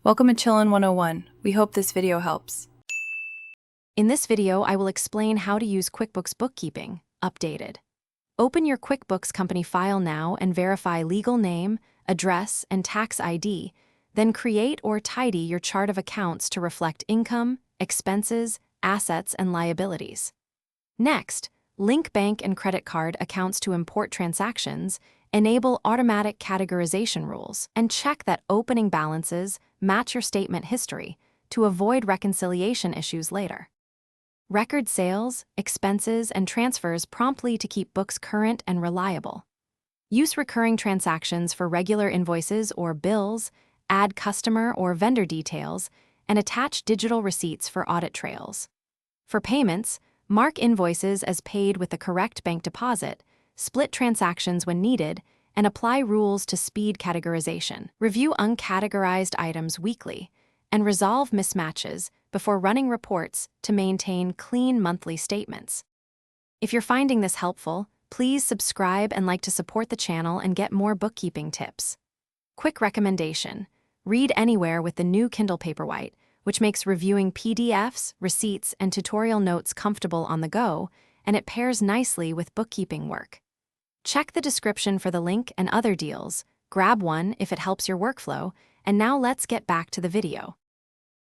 Welcome to Chillin' 101. We hope this video helps. In this video, I will explain how to use QuickBooks Bookkeeping, updated. Open your QuickBooks company file now and verify legal name, address, and tax ID, then create or tidy your chart of accounts to reflect income, expenses, assets, and liabilities. Next, link bank and credit card accounts to import transactions, enable automatic categorization rules, and check that opening balances match your statement history to avoid reconciliation issues later. Record sales, expenses, and transfers promptly to keep books current and reliable. Use recurring transactions for regular invoices or bills, add customer or vendor details, and attach digital receipts for audit trails. For payments, mark invoices as paid with the correct bank deposit, split transactions when needed, and apply rules to speed categorization. Review uncategorized items weekly, and resolve mismatches before running reports to maintain clean monthly statements. If you're finding this helpful, please subscribe and like to support the channel and get more bookkeeping tips. Quick recommendation: read anywhere with the new Kindle Paperwhite, which makes reviewing PDFs, receipts, and tutorial notes comfortable on the go, and it pairs nicely with bookkeeping work. Check the description for the link and other deals, grab one if it helps your workflow, and now let's get back to the video.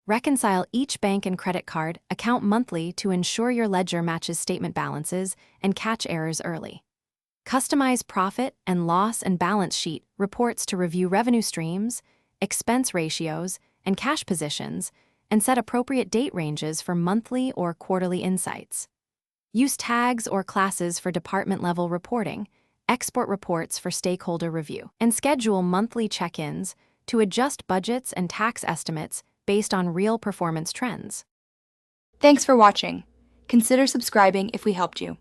Reconcile each bank and credit card account monthly to ensure your ledger matches statement balances and catch errors early. Customize profit and loss and balance sheet reports to review revenue streams, expense ratios, and cash positions, and set appropriate date ranges for monthly or quarterly insights. Use tags or classes for department-level reporting, export reports for stakeholder review, and schedule monthly check-ins to adjust budgets and tax estimates based on real performance trends. Thanks for watching. Consider subscribing if we helped you.